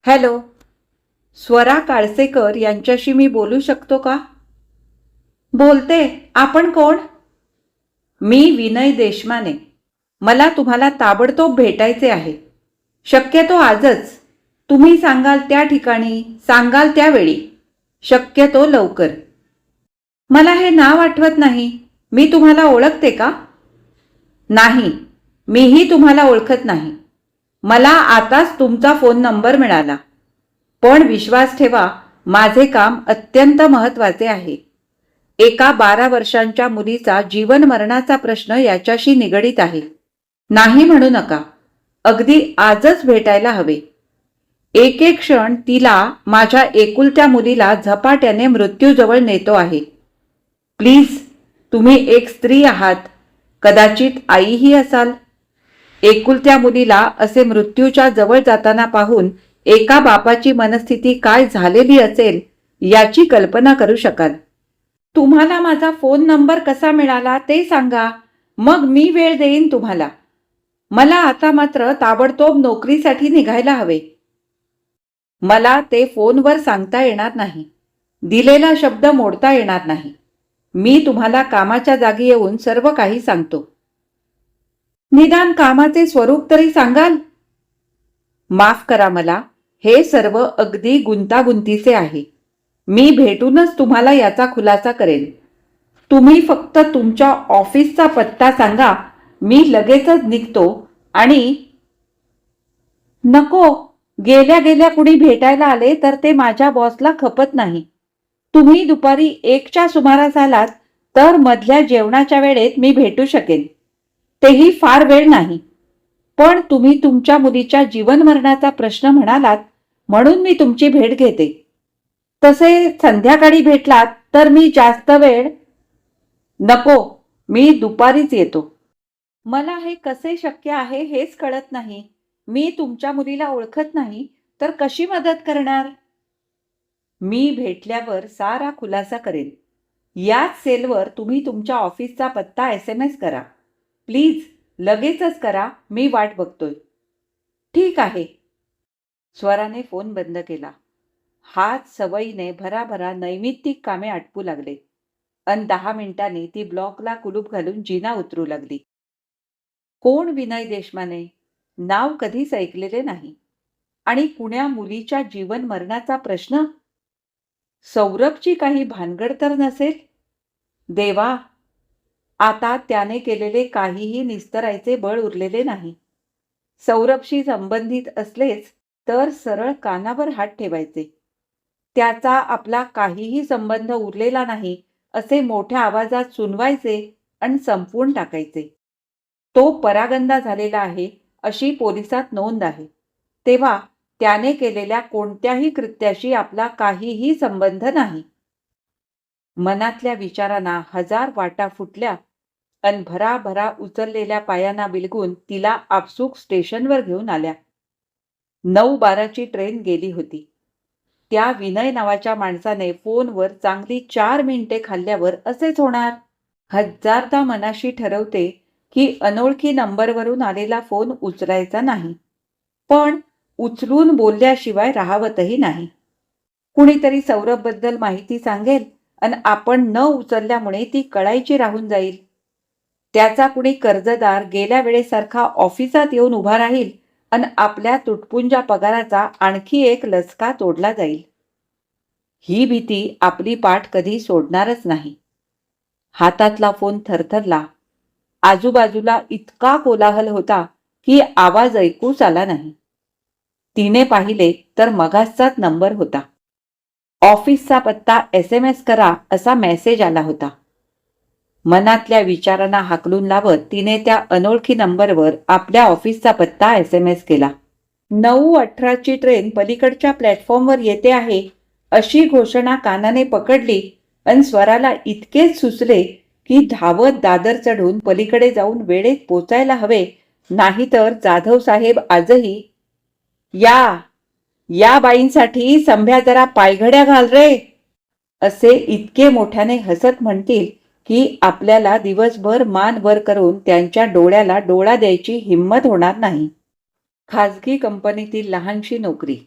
Hello. Swara Kalsekar यांच्याशी मी बोलू शकतो का? बोलते. आपण कोण? मी विनय देशमाने. मला तुम्हाला ताबडतोब भेटायचे आहे. शक्यतो आजच. तुम्ही सांगाल त्या ठिकाणी, सांगाल त्यावेळी. शक्यतो लवकर. मला हे नाव आठवत नाही. मी तुम्हाला ओळखते का? नाही, मीही तुम्हाला ओळखत नाही. मला आताच तुमचा फोन नंबर मिळाला. पण विश्वास ठेवा, माझे काम अत्यंत महत्त्वाचे आहे. एका 12 वर्षांच्या मुलीचा जीवन मरणाचा प्रश्न याच्याशी निगडीत आहे. नाही म्हणू नका. अगदी आजच भेटायला हवे. एक एक क्षण तिला, माझ्या एकुलत्या मुलीला झपाट्याने मृत्यूजवळ नेतो आहे. प्लीज, तुम्ही एक स्त्री आहात, कदाचित आईही असाल. एकुलत्या मुलीला असे मृत्यूच्या जवळ जाताना पाहून एका बापाची मनस्थिती काय झालेली असेल याची कल्पना करू शकाल. तुम्हाला माझा फोन नंबर कसा मिळाला ते सांगा, मग मी वेळ देईन तुम्हाला. मला आता मात्र ताबडतोब नोकरीसाठी निघायला हवे. मला ते फोनवर सांगता येणार नाही. दिलेला शब्द मोडता येणार नाही. मी तुम्हाला कामाच्या जागी येऊन सर्व काही सांगतो. निदान कामाचे स्वरूप तरी सांगाल? माफ करा मला, हे सर्व अगदी गुंतागुंतीचे आहे. मी भेटूनच तुम्हाला याचा खुलासा करेन. तुम्ही फक्त तुमच्या ऑफिसचा पत्ता सांगा, मी लगेचच निघतो. आणि नको, गेल्या गेल्या कुणी भेटायला आले तर ते माझ्या बॉसला खपत नाही. तुम्ही दुपारी 1च्या सुमारास आलात तर मधल्या जेवणाच्या वेळेत मी भेटू शकेन. तेही फार वेळ नाही. पण तुम्ही तुमच्या मुलीच्या जीवन मरणाचा प्रश्न म्हणालात म्हणून मी तुमची भेट घेते. तसे संध्याकाळी भेटलात तर मी जास्त वेळ नको, मी दुपारीच येतो. मला हे कसे शक्य आहे हेच कळत नाही. मी तुमच्या मुलीला ओळखत नाही तर कशी मदत करणार? मी भेटल्यावर सारा खुलासा करेन. याच सेलवर तुम्ही तुमच्या ऑफिसचा पत्ता SMS करा. प्लीज लगेचच करा, मी वाट बघतोय. ठीक आहे. स्वराने फोन बंद केला. हात सवयीने भराभरा नैमित्तिक कामे आटपू लागले. 10 मिनिटांनी ती ब्लॉकला कुलूप घालून जिना उतरू लागली. कोण विनय देशमाने? नाव कधीच ऐकलेले नाही. आणि कुण्या मुलीच्या जीवन मरणाचा प्रश्न? सौरभची काही भानगड तर नसेल? देवा, आता त्याने केलेले काहीही निस्तरायचे बळ उरलेले नाही. सौरभशी संबंधित असलेच तर सरळ कानावर हात ठेवायचे. त्याचा आपला काहीही संबंध उरलेला नाही असे मोठ्या आवाजात सुनवायचे आणि संपवून टाकायचे. तो परागंदा झालेला आहे अशी पोलिसात नोंद आहे. तेव्हा त्याने केलेल्या कोणत्याही कृत्याशी आपला काहीही संबंध नाही. मनातल्या विचारांना 1000 वाटा फुटल्या अन भराभरा उचललेल्या पायांना बिलगून तिला आपसूक स्टेशनवर घेऊन आल्या. 9:12ची ट्रेन गेली होती. त्या विनय नावाच्या माणसाने फोनवर चांगली 4 मिनिटे खाल्ल्यावर असेच होणार. हजारदा मनाशी ठरवते की अनोळखी नंबरवरून आलेला फोन उचलायचा नाही. पण उचलून बोलल्याशिवाय राहावतही नाही. कुणीतरी सौरभबद्दल माहिती सांगेल आणि आपण न उचलल्यामुळे ती कळायची राहून जाईल. त्याचा कुणी कर्जदार गेल्या वेळेसारखा ऑफिसात येऊन उभा राहील आणि आपल्या तुटपुंजा पगाराचा आणखी एक लचका तोडला जाईल. ही भीती आपली पाठ कधी सोडणारच नाही. हातातला फोन थरथरला. आजूबाजूला इतका कोलाहल होता की आवाज ऐकूच आला नाही. तिने पाहिले तर मगाचाच नंबर होता. ऑफिसचा पत्ता SMS करा असा मेसेज आला होता. मनातल्या विचारांना हाकलून लावत तिने त्या अनोळखी नंबरवर आपल्या ऑफिसचा पत्ता SMS केला. 9:18ची ट्रेन पलीकडच्या प्लॅटफॉर्मवर येते आहे अशी घोषणा कानाने पकडली आणि स्वराला इतकेच सुचले की धावत दादर चढून पलीकडे जाऊन वेळेत पोचायला हवे, नाहीतर जाधव साहेब आजही या बाईंसाठी संभ्या जरा पायघड्या घाल रे असे इतके मोठ्याने हसत म्हणतील की आपल्याला दिवसभर मान वर करून त्यांच्या डोळ्याला डोळा द्यायची हिंमत होणार नाही. खाजगी कंपनीतील लहानशी नोकरी.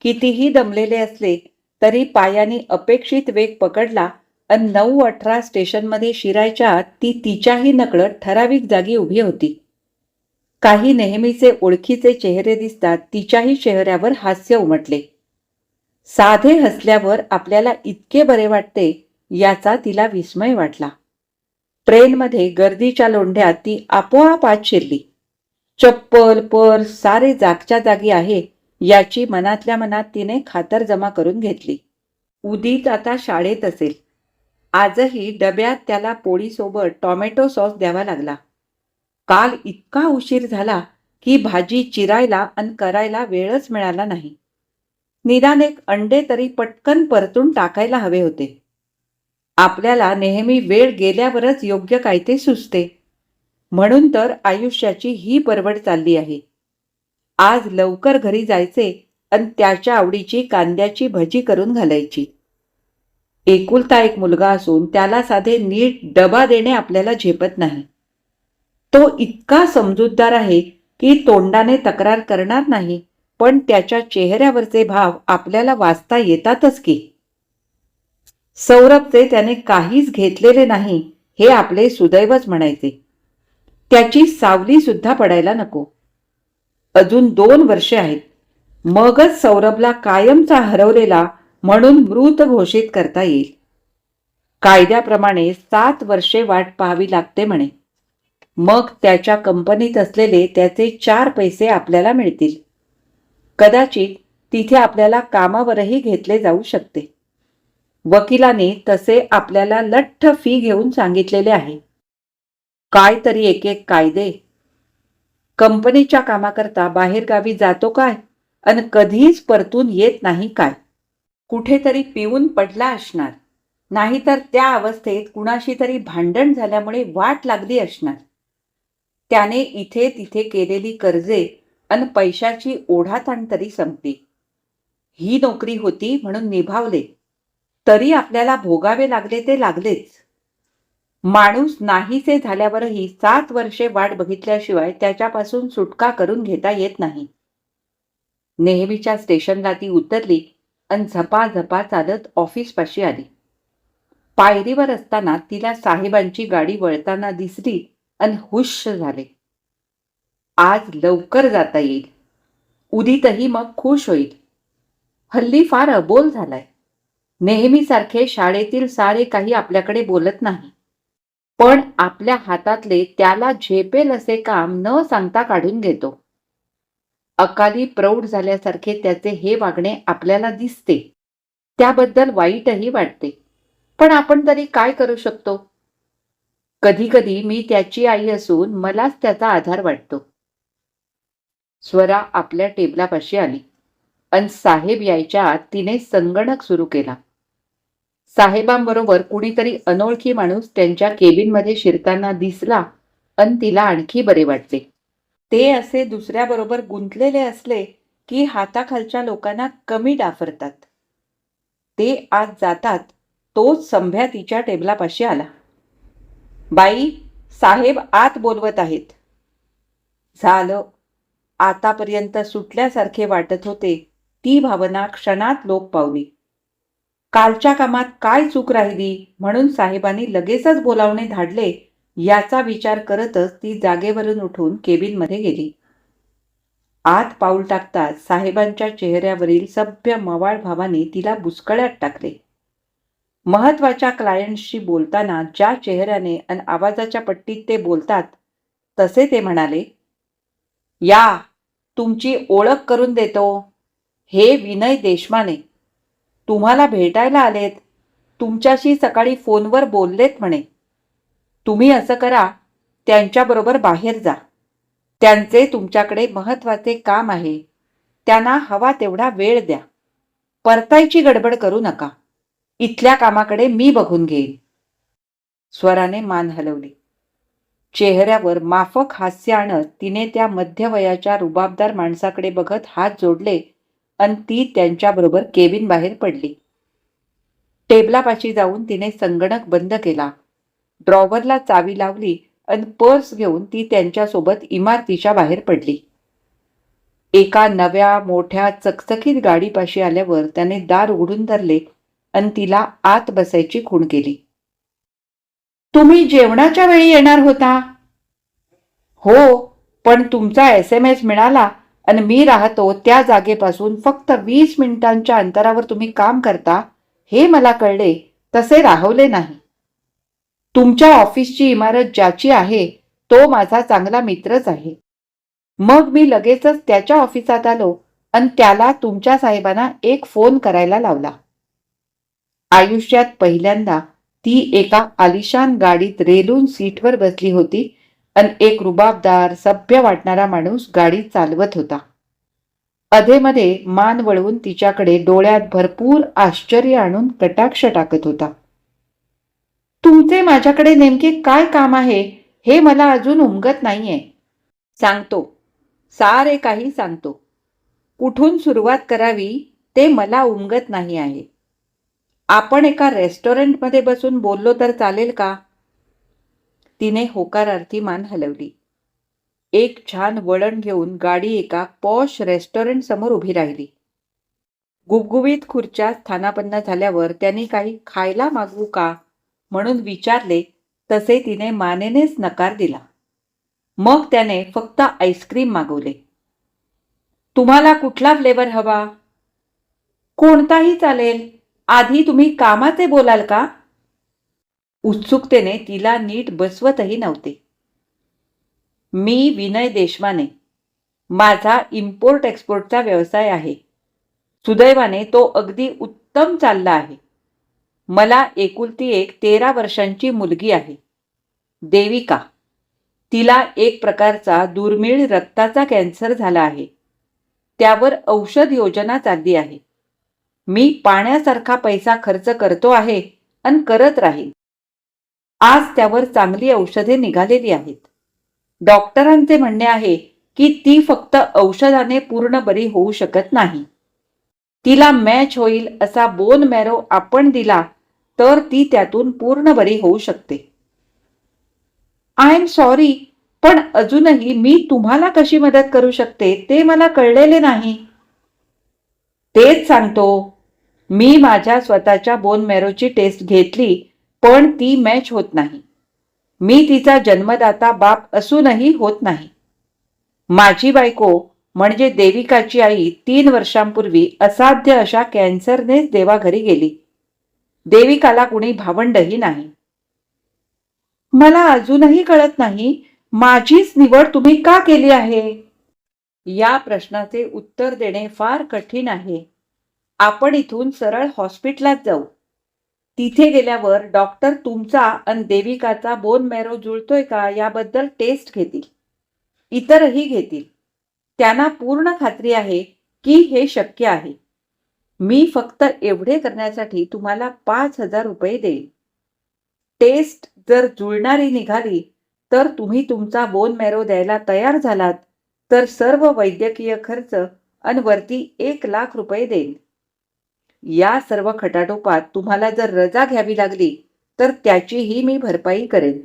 कितीही दमलेले असले तरी पायाने अपेक्षित वेग पकडला आणि 9:18 स्टेशनमध्ये शिरायच्या आत ती तिच्याही नकळत ठराविक जागी उभी होती. काही नेहमीचे ओळखीचे चेहरे दिसतात तिच्याही चेहऱ्यावर हास्य उमटले. साधे हसल्यावर आपल्याला इतके बरे वाटते याचा तिला विस्मय वाटला. ट्रेनमध्ये गर्दीच्या लोंढ्यात ती आपोआप आत शिरली. चप्पल पर्स सारे जागच्या जागी आहे याची मनातल्या मनात तिने खातर जमा करून घेतली. उदित आता शाळेत असेल. आजही डब्यात त्याला पोळीसोबत टोमॅटो सॉस द्यावा लागला. काल इतका उशीर झाला की भाजी चिरायला आणि करायला वेळच मिळाला नाही. निदान एक अंडे तरी पटकन परतून टाकायला हवे होते. आपल्याला नेहमी वेळ गेल्यावरच योग्य काय ते सुचते. म्हणून तर आयुष्याची ही परवड चालली आहे. आज लवकर घरी जायचे आणि त्याच्या आवडीची कांद्याची भजी करून घालायची. एकुलता एक मुलगा असून त्याला साधे नीट डबा देणे आपल्याला झेपत नाही. तो इतका समजूतदार आहे की तोंडाने तक्रार करणार नाही, पण त्याच्या चेहऱ्यावरचे भाव आपल्याला वाचता येतातच की. सौरभचे त्याने काहीच घेतलेले नाही हे आपले सुदैवच म्हणायचे. त्याची सावली सुद्धा पडायला नको. अजून 2 वर्षे आहेत, मगच सौरभला कायमचा हरवलेला म्हणून मृत घोषित करता येईल. कायद्याप्रमाणे 7 वर्षे वाट पाहावी लागते म्हणे. मग त्याच्या कंपनीत असलेले त्याचे 4 पैसे आपल्याला मिळतील. कदाचित तिथे आपल्याला कामावरही घेतले जाऊ शकते. वकिलाने तसे आपल्याला लठ्ठ फी घेऊन सांगितलेले आहे. काय तरी एक एक कायदे. कंपनीच्या कामाकरता बाहेरगावी जातो काय आणि कधीच परतून येत नाही काय. कुठेतरी पिऊन पडला असणार, नाहीतर त्या अवस्थेत कुणाशी तरी भांडण झाल्यामुळे वाट लागली असणार. त्याने इथे तिथे केलेली कर्जे आणि पैशाची ओढाताण तरी संपली. ही नोकरी होती म्हणून निभावले, तरी आपल्याला भोगावे लागले ते लागलेच. माणूस नाहीसे झाल्यावरही 7 वर्षे वाट बघितल्याशिवाय त्याच्यापासून सुटका करून घेता येत नाही. नेहमीच्या स्टेशनला ती उतरली आणि झपाझपा चालत ऑफिसपाशी आली. पायरीवर असताना तिला साहेबांची गाडी वळताना दिसली आणि हुश झाले. आज लवकर जाता येईल. उदितही मग खुश होईल. हल्ली फार अबोल झालाय. नेहमीसारखे शाळेतील सारे काही आपल्याकडे बोलत नाही, पण आपल्या हातातले त्याला झेपेल असे काम न सांगता काढून घेतो. अकाली प्रौढ झाल्यासारखे त्याचे हे वागणे आपल्याला दिसते. त्याबद्दल वाईटही वाटते, पण आपण तरी काय करू शकतो. कधी कधी मी त्याची आई असून मलाच त्याचा आधार वाटतो. स्वरा आपल्या टेबलापाशी आली आणि साहेब यायच्या आत तिने संगणक सुरू केला. साहेबांबरोबर कुणीतरी अनोळखी माणूस त्यांच्या केबिनमध्ये शिरताना दिसला आणि तिला आणखी बरे वाटले. ते असे दुसऱ्याबरोबर गुंतलेले असले की हाताखालच्या लोकांना कमी डाफरतात. ते आज जातात तोच संभ्या तिच्या टेबलापाशी आला. बाई, साहेब आत बोलवत आहेत. झालं. आतापर्यंत सुटल्यासारखे वाटत होते ती भावना क्षणात लोप पावली. कालच्या कामात काय चूक राहिली म्हणून साहेबांनी लगेचच बोलावणे धाडले याचा विचार करतच ती जागेवरून उठून केबिनमध्ये गेली. आत पाऊल टाकताच साहेबांच्या चेहऱ्यावरील सभ्य मवाळ भावाने तिला बुचकळ्यात टाकले. महत्वाच्या क्लायंटशी बोलताना ज्या चेहऱ्याने आणि आवाजाच्या पट्टीत ते बोलतात तसे ते म्हणाले, या तुमची ओळख करून देतो. हे विनय देशमाने तुम्हाला भेटायला आलेत. तुमच्याशी सकाळी फोनवर बोललेत म्हणे. तुम्ही असं करा, त्यांच्याबरोबर बाहेर जा. त्यांचे तुमच्याकडे महत्वाचे काम आहे. त्यांना हवा तेवढा वेळ द्या. परतायची गडबड करू नका. इथल्या कामाकडे मी बघून घेईन. स्वराने मान हलवली. चेहऱ्यावर माफक हास्य आणत तिने त्या मध्यवयाच्या रुबाबदार माणसाकडे बघत हात जोडले आणि ती त्यांच्याबरोबर केबिन बाहेर पडली. टेबलापाशी जाऊन तिने संगणक बंद केला. ड्रॉवरला चावी लावली आणि पर्स घेऊन ती त्यांच्यासोबत इमारतीच्या बाहेर पडली. एका नव्या मोठ्या चकचकीत गाडीपाशी आल्यावर त्याने दार उघडून धरले आणि तिला आत बसायची खूण केली. तुम्ही जेवणाच्या वेळी येणार होता? हो, पण तुमचा SMS मिळाला आणि मी राहतो त्या जागेपासून फक्त 20 मिनिटांच्या अंतरावर तुम्ही काम करता हे मला कळले, तसे राहवले नाही. तुमच्या ऑफिसची इमारत ज्याची आहे तो माझा चांगला मित्रच आहे. मग मी लगेचच त्याच्या ऑफिसात आलो आणि त्याला तुमच्या साहेबांना एक फोन करायला लावला. आयुष्यात पहिल्यांदा ती एका आलिशान गाडीत रेलून सीटवर बसली होती आणि एक रुबाबदार सभ्य वाटणारा माणूस गाडी चालवत होता. अधेमध्ये मान वळवून तिच्याकडे डोळ्यात भरपूर आश्चर्य आणून कटाक्ष टाकत होता. तुमचे माझ्याकडे नेमके काय काम आहे हे मला अजून उमगत नाहीये. सांगतो, सारे काही सांगतो. कुठून सुरुवात करावी ते मला उमगत नाही आहे. आपण एका रेस्टॉरंटमध्ये बसून बोललो तर चालेल का? तिने होकारार्थी मान हलवली. एक छान वळण घेऊन गाडी एका पॉश रेस्टॉरंट समोर उभी राहिली. गुबगुबीत खुर्च्या स्थानापन्न झाल्यावर त्यांनी काही खायला मागवू का म्हणून विचारले, तसे तिने मानेनेच नकार दिला. मग त्याने फक्त आईस्क्रीम मागवले. तुम्हाला कुठला फ्लेवर हवा? कोणताही चालेल. आधी तुम्ही कामाचे बोलाल का? उत्सुकतेने तिला नीट बसवतही नव्हते. मी विनय देशमाने. माझा इम्पोर्ट एक्सपोर्टचा व्यवसाय आहे. सुदैवाने तो अगदी उत्तम चालला आहे. मला एकुलती एक 13 वर्षांची मुलगी आहे, देविका. तिला एक प्रकारचा दुर्मिळ रक्ताचा कॅन्सर झाला आहे. त्यावर औषध योजना चालली आहे. मी पाण्यासारखा पैसा खर्च करतो आहे आणि करत राहीन. आज त्यावर चांगली औषधे निघालेली आहेत. डॉक्टरांचे म्हणणे आहे की ती फक्त औषधाने पूर्ण बरी होऊ शकत नाही. तिला मॅच होईल असा बोन मॅरो आपण दिला तर ती त्यातून पूर्ण बरी होऊ शकते. आय एम सॉरी, पण अजूनही मी तुम्हाला कशी मदत करू शकते ते मला कळलेले नाही. तेच सांगतो. मी माझ्या स्वतःच्या बोन मॅरोची टेस्ट घेतली पण ती मॅच होत नाही. मी तिचा जन्मदाता बाप असूनही होत नाही. माझी बायको म्हणजे देविकाची आई 3 वर्षांपूर्वी असाध्य अशा कॅन्सरनेच देवाघरी गेली. देविकाला कुणी भावंडही नाही. मला अजूनही कळत नाही माझीच निवड तुम्ही का केली आहे? या प्रश्नाचे उत्तर देणे फार कठीण आहे. आपण इथून सरळ हॉस्पिटलात जाऊ. तिथे गेल्यावर डॉक्टर तुमचा आणि देविकाचा बोन मॅरो जुळतोय का याबद्दल टेस्ट घेतील. इतरही घेतील. त्यांना पूर्ण खात्री आहे की हे शक्य आहे. मी फक्त एवढे करण्यासाठी तुम्हाला 5,000 रुपये देईन. टेस्ट जर जुळणारी निघाली तर तुम्ही तुमचा बोन मॅरो द्यायला तयार झालात तर सर्व वैद्यकीय खर्च आणि वरती 1,00,000 रुपये देईन. या सर्व खटाटोपात तुम्हाला जर रजा घ्यावी लागली तर त्याचीही मी भरपाई करेन.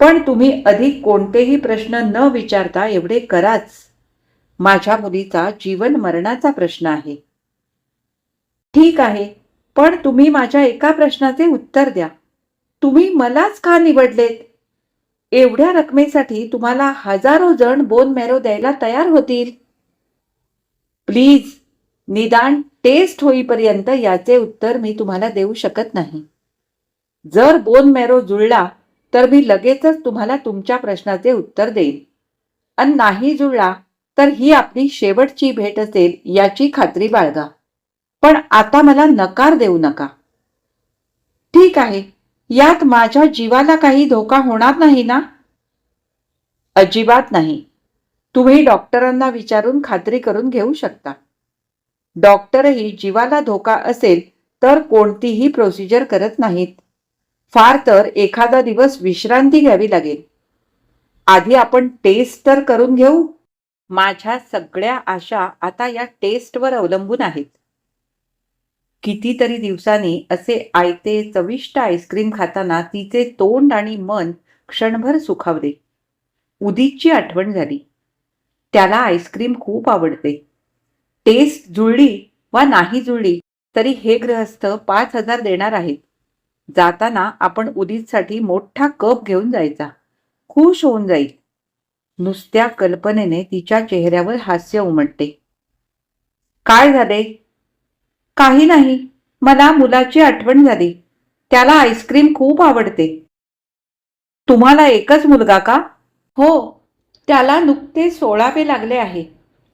पण तुम्ही अधिक कोणतेही प्रश्न न विचारता एवढे कराच. माझ्या मुलीचा जीवन मरणाचा प्रश्न आहे. ठीक आहे, पण तुम्ही माझ्या एका प्रश्नाचे उत्तर द्या. तुम्ही मलाच का निवडलेत? एवढ्या रकमेसाठी तुम्हाला हजारो जण बोन मॅरो द्यायला तयार होतील. प्लीज, निदान टेस्ट होईपर्यंत याचे उत्तर मी तुम्हाला देऊ शकत नाही. जर बोन मॅरो जुळला तर मी लगेचच तुम्हाला तुमच्या प्रश्नाचे उत्तर देईन. आणि नाही जुळला तर ही आपली शेवटची भेट असेल याची खात्री बाळगा. पण आता मला नकार देऊ नका. ठीक आहे, यात माझ्या जीवाला काही धोका होणार नाही ना? अजिबात नाही. तुम्ही डॉक्टरांना विचारून खात्री करून घेऊ शकता. डॉक्टरही जीवाला धोका असेल तर कोणतीही प्रोसिजर करत नाहीत. फार तर एखादा दिवस विश्रांती घ्यावी लागेल. आधी आपण टेस्ट तर करून घेऊ. माझ्या सगळ्या आशा आता या टेस्टवर अवलंबून आहेत. कितीतरी दिवसांनी असे आयते चविष्ट आईस्क्रीम खाताना तिचे तोंड आणि मन क्षणभर सुखावले. उदितची आठवण झाली. त्याला आईस्क्रीम खूप आवडते. टेस्ट जुळली वा नाही जुळली तरी हे गृहस्थ 5,000 देणार आहेत. जाताना आपण उदीसाठी मोठा कप घेऊन जायचा. खुश होऊन जाईल. नुसत्या कल्पनेने तिच्या चेहऱ्यावर हास्य उमटते. काय झाले? काही नाही. मला मुलाची आठवण झाली. त्याला आईस्क्रीम खूप आवडते. तुम्हाला एकच मुलगा का? हो. त्याला नुकते 16वे लागले आहे.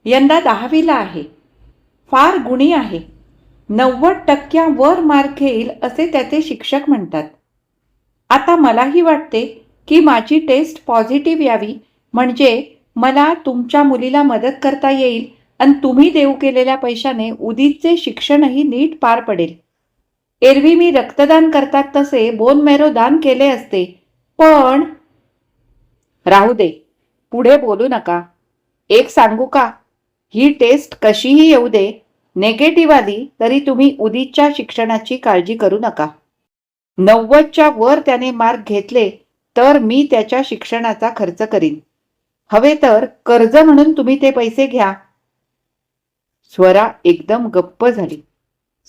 यंदा 10वीला आहे. फार गुणी आहे. 90% मार्क घेईल असे त्याचे शिक्षक म्हणतात. आता मलाही वाटते की माझी टेस्ट पॉझिटिव्ह यावी, म्हणजे मला तुमच्या मुलीला मदत करता येईल आणि तुम्ही देऊ केलेल्या पैशाने उदितचे शिक्षणही नीट पार पडेल. एरवी मी रक्तदान करतात तसे बोन मॅरो दान केले असते, पण राहू दे. पुढे बोलू नका. एक सांगू का? ही टेस्ट कशीही येऊ दे, नेगेटिव्ह आली तरी तुम्ही उदितच्या शिक्षणाची काळजी करू नका. 90च्या वर त्याने मार्क घेतले तर मी त्याच्या शिक्षणाचा खर्च करीन. हवे तर कर्ज म्हणून तुम्ही ते पैसे घ्या. स्वरा एकदम गप्प झाली.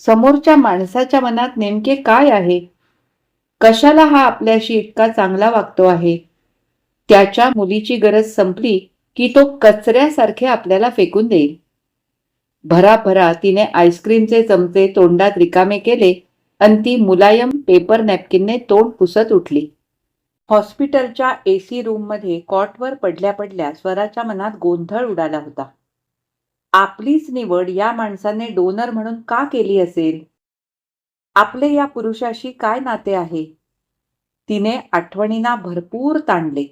समोरच्या माणसाच्या मनात नेमके काय आहे? कशाला हा आपल्याशी इतका चांगला वागतो आहे? त्याच्या मुलीची गरज संपली की तो कचऱ्यासारखे आपल्याला फेकून देईल. भराभरा तिने आईस्क्रीमचे चमचे तोंडात रिकामे केले आणि ती मुलायम पेपर नॅपकिनने तोंड पुसत उठली. हॉस्पिटलच्या AC रूममध्ये कॉटवर पडल्या पडल्या स्वराच्या मनात गोंधळ उडाला होता. आपलीच निवड या माणसाने डोनर म्हणून का केली असेल? आपले या पुरुषाशी काय नाते आहे? तिने आठवणींना भरपूर ताणले.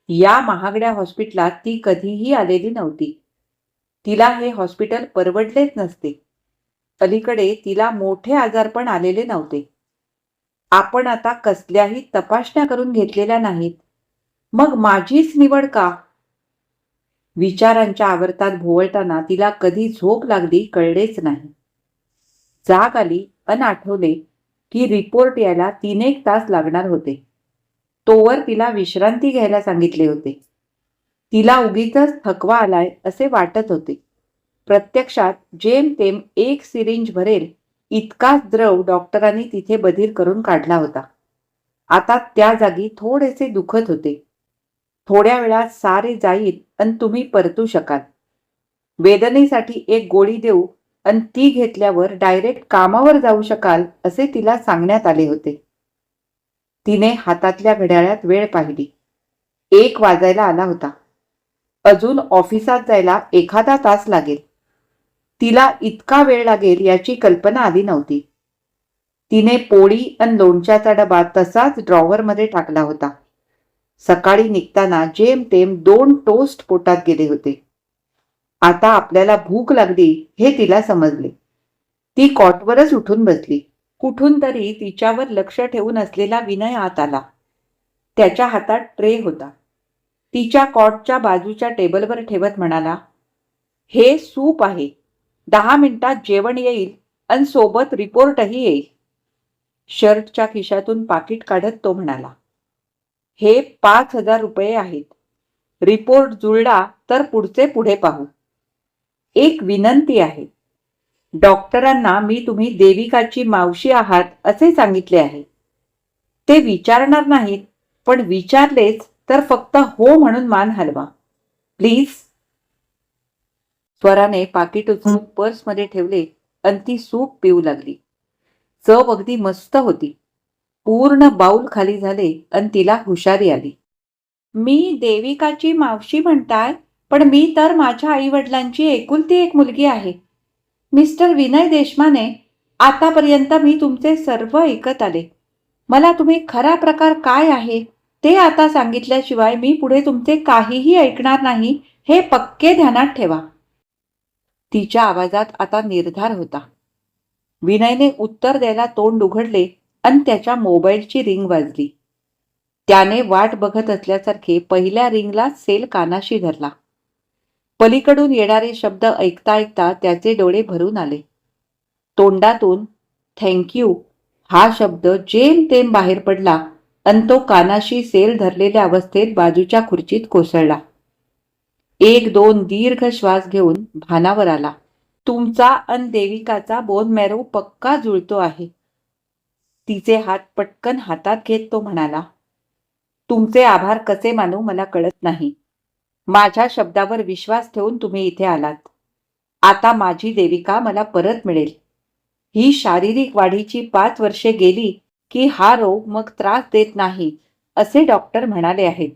या महागड्या हॉस्पिटलात ती कधीही आलेली नव्हती. तिला हे हॉस्पिटल परवडलेच नसते. अलीकडे तिला मोठे आजारपण आलेले नव्हते. आपण आता कसल्याही तपासण्या करून घेतलेल्या नाहीत. मग माझीच निवड का? विचारांच्या आवर्तात भोवळताना तिला कधी झोप लागली कळलेच नाही. जाग आली अन आठवले की रिपोर्ट यायला 3-1 तास लागणार होते. तोवर तिला विश्रांती घ्यायला सांगितले होते. तिला उगीचच थकवा आलाय असे वाटत होते. प्रत्यक्षात जेमतेम 1 सिरिंज भरेल इतकाच द्रव डॉक्टरांनी तिथे बधीर करून काढला होता. आता त्या जागी थोडेसे दुखत होते. थोड्या वेळात सारे जाईल आणि तुम्ही परतू शकाल. वेदनेसाठी एक गोळी देऊ आणि ती घेतल्यावर डायरेक्ट कामावर जाऊ शकाल असे तिला सांगण्यात आले होते. तिने हातातल्या घड्याळात वेळ पाहिली. 1 वाजायला आला होता. अजून ऑफिसात जायला एखादा तास लागेल. तिला इतका वेळ लागेल याची कल्पना आली नव्हती. तिने पोळी आणि लोणच्याचा डबा तसाच ड्रॉवरमध्ये टाकला होता. सकाळी निघताना जेमतेम 2 टोस्ट पोटात गेले होते. आता आपल्याला भूक लागली हे तिला समजले. ती कॉटवरच उठून बसली. कुठून तरी तिच्यावर लक्ष ठेवून असलेला विनय आत आला. त्याच्या हातात ट्रे होता. तिच्या कॉटच्या बाजूच्या टेबलवर ठेवत म्हणाला, हे सूप आहे. 10 मिनिटात जेवण येईल आणि सोबत रिपोर्टही येईल. शर्टच्या खिशातून पाकिट काढत तो म्हणाला, हे 5,000 रुपये आहेत. रिपोर्ट जुळला तर पुढचे पुढे पाहू. एक विनंती आहे. डॉक्टरांना मी तुम्ही देविकाची मावशी आहात असे सांगितले आहे. ते विचारणार नाहीत, पण विचारलेच तर फक्त हो म्हणून मान हलवा. प्लीज. स्वराने पाकिट उचलून पर्समध्ये ठेवले आणि ती सूप पिऊ लागली. चव अगदी मस्त होती. पूर्ण बाउल खाली झाले आणि तिला हुशारी आली. मी देविकाची मावशी म्हणताय, पण मी तर माझ्या आईवडिलांची एकुलती एक मुलगी आहे. मिस्टर विनय देशमाने, आतापर्यंत मी तुमचे सर्व ऐकत आले. मला तुम्ही खरा प्रकार काय आहे ते आता सांगितल्याशिवाय मी पुढे तुमचे काहीही ऐकणार नाही हे पक्के ध्यानात ठेवा. तिच्या आवाजात आता निर्धार होता. विनयने उत्तर द्यायला तोंड उघडले आणि त्याच्या मोबाईलची रिंग वाजली. त्याने वाट बघत असल्यासारखे पहिल्या रिंगला सेल कानाशी धरला. पलीकडून येणारे शब्द ऐकता ऐकता त्याचे डोळे भरून आले. तोंडातून थँक्यू हा शब्द जेमतेम बाहेर पडला आणि तो कानाशी सेल धरलेल्या अवस्थेत बाजूच्या खुर्चीत कोसळला. एक दोन दीर्घ श्वास घेऊन भानावर आला. तुमचा अन देविकाचा बोन मॅरो पक्का जुळतो आहे. तिचे हात पटकन हातात घेत तो म्हणाला, तुमचे आभार कसे मानू मला कळत नाही. माझ्या शब्दावर विश्वास ठेवून तुम्ही इथे आलात. आता माझी देविका मला परत मिळेल. ही शारीरिक वाढीची 5 वर्षे गेली की हा रोग मग त्रास देत नाही असे डॉक्टर म्हणाले आहेत.